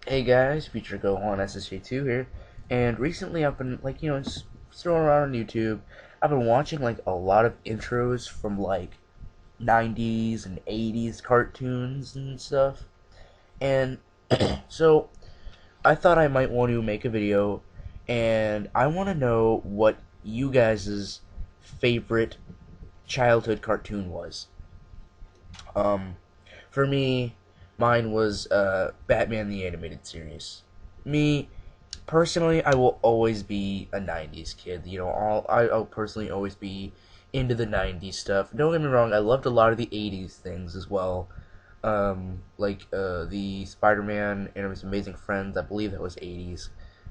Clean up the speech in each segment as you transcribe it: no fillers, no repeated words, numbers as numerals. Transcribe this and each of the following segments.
Hey guys, Future Go on SSJ2 here, and recently I've been just throwing around on YouTube. I've been watching like a lot of intros from like 90s and 80s cartoons and stuff, and so I thought I might want to make a video, and I want to know what you guys' favorite childhood cartoon was. Um, for me, mine was Batman the Animated Series. Me, personally, I will always be a '90s kid. I'll personally always be into the '90s stuff. Don't get me wrong, I loved a lot of the '80s things as well. The Spider-Man and His Amazing Friends. I believe that was '80s.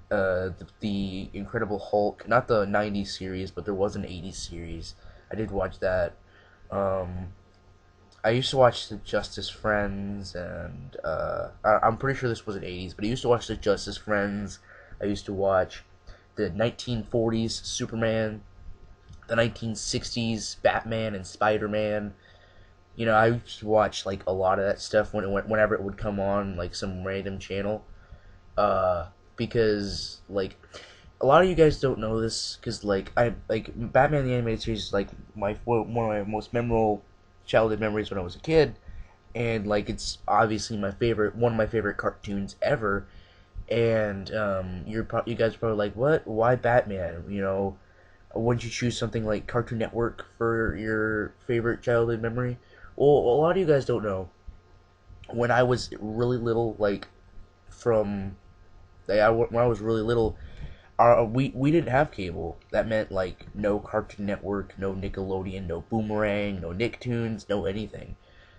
The Incredible Hulk, not the '90s series, but there was an '80s series. I did watch that. Um, I used to watch the Justice Friends, and I'm pretty sure this was in '80s, but I used to watch the Justice Friends. I used to watch the 1940s Superman, the 1960s Batman and Spider-Man. I used to watch like a lot of that stuff whenever it would come on like some random channel. Because like a lot of you guys don't know this because I like Batman the Animated Series is like my one of my most memorable childhood memories when I was a kid, and like it's obviously one of my favorite cartoons ever. And you guys are probably like, what? Why Batman? Wouldn't you choose something like Cartoon Network for your favorite childhood memory? Well, a lot of you guys don't know. When I was really little, from when I was really little, we didn't have cable. That meant like no Cartoon Network, no Nickelodeon, no Boomerang, no Nicktoons, no anything.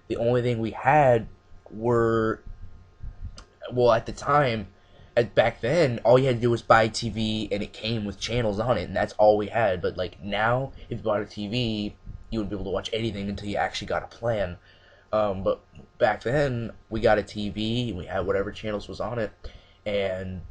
The only thing we had were, well, at the time, back then, all you had to do was buy a TV and it came with channels on it, and that's all we had. But like now, if you bought a TV, you wouldn't be able to watch anything until you actually got a plan. But back then, we got a TV, we had whatever channels was on it, and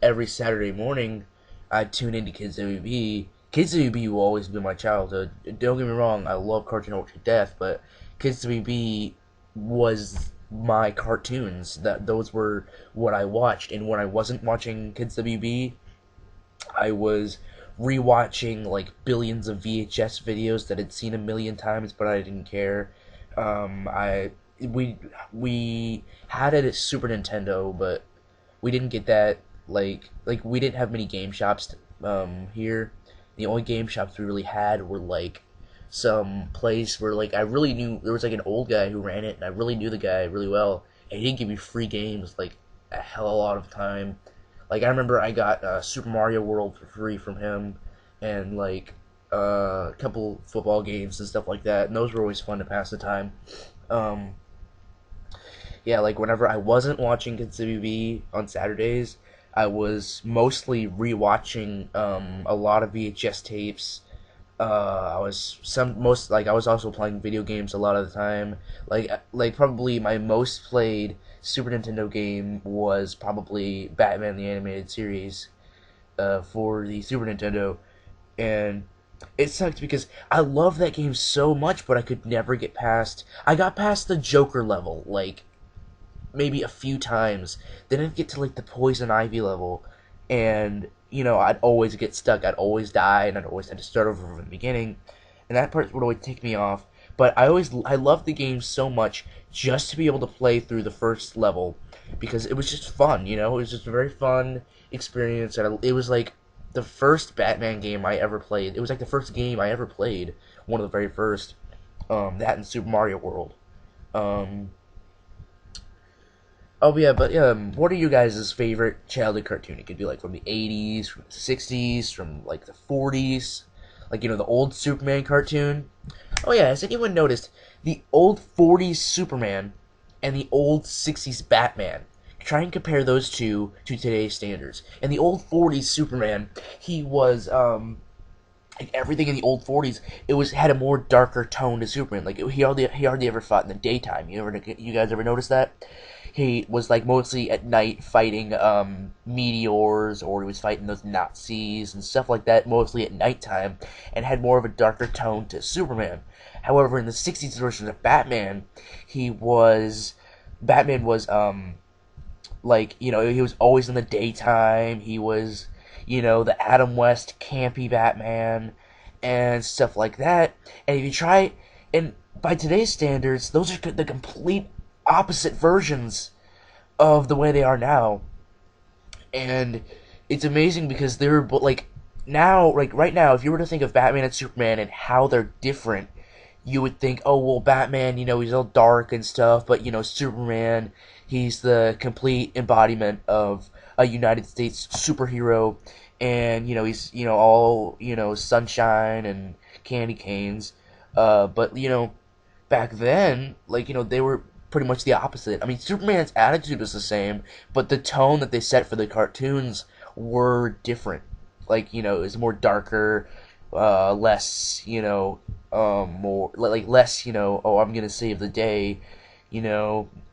every Saturday morning, I'd tune into Kids WB. Kids WB will always be my childhood. Don't get me wrong, I love Cartoon Network to death, but Kids WB was my cartoons. Those were what I watched, and when I wasn't watching Kids WB, I was rewatching like billions of VHS videos that I'd seen a million times, but I didn't care. I we had it at Super Nintendo, but we didn't get that we didn't have many game shops here. The only game shops we really had were like some place where like I really knew there was like an old guy who ran it, and I really knew the guy really well, and he didn't give me free games like a hell of a lot of time. Like I remember I got Super Mario World for free from him, and a couple football games and stuff like that, and those were always fun to pass the time. Um, yeah, like whenever I wasn't watching WB on Saturdays, I was mostly rewatching a lot of VHS tapes. I was also playing video games a lot of the time. Like probably my most played Super Nintendo game was probably Batman the Animated Series for the Super Nintendo, and it sucked because I love that game so much, but I could never get past. I got past the Joker level, like maybe a few times. Then I'd get to like the Poison Ivy level, and I'd always get stuck. I'd always die, and I'd always have to start over from the beginning, and that part would always take me off. But I loved the game so much just to be able to play through the first level because it was just fun. It was just a very fun experience, and it was like the first Batman game I ever played. It was like the first game I ever played, one of the very first. That and Super Mario World. Um, Oh yeah, but what are you guys' favorite childhood cartoon? It could be like from the '80s, from the '60s, from like the '40s, the old Superman cartoon. Oh yeah, has anyone noticed the old '40s Superman and the old '60s Batman? Try and compare those two to today's standards. And the old '40s Superman, he was like everything in the old '40s, it was had a more darker tone to Superman. He hardly ever fought in the daytime. You guys ever notice that? He was like mostly at night fighting meteors, or he was fighting those Nazis and stuff like that, mostly at nighttime, and had more of a darker tone to Superman. However, in the '60s version of Batman, he was Batman was like, he was always in the daytime. He was, the Adam West campy Batman and stuff like that. And if you try, and by today's standards, those are the complete opposite versions of the way they are now. And it's amazing because they're like now, like right now, if you were to think of Batman and Superman and how they're different, you would think, oh well, Batman, he's all dark and stuff, but Superman, he's the complete embodiment of a United States superhero, and he's all sunshine and candy canes, but back then, like they were pretty much the opposite. I mean, Superman's attitude was the same, but the tone that they set for the cartoons were different. Like it was more darker, less more like less oh, I'm gonna save the day,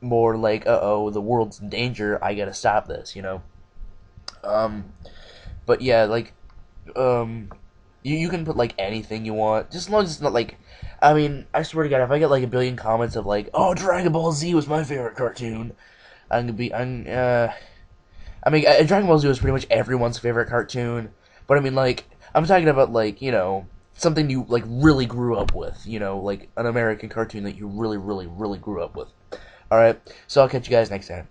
more like oh, the world's in danger, I gotta stop this. Um, but yeah, like you can put like anything you want, just as long as it's not like. I mean, I swear to God, if I get like a billion comments of like, "Oh, Dragon Ball Z was my favorite cartoon," I'm gonna be, I mean, Dragon Ball Z was pretty much everyone's favorite cartoon, but I mean, like, I'm talking about like, something you like really grew up with, like an American cartoon that you really, really, really grew up with. All right, so I'll catch you guys next time.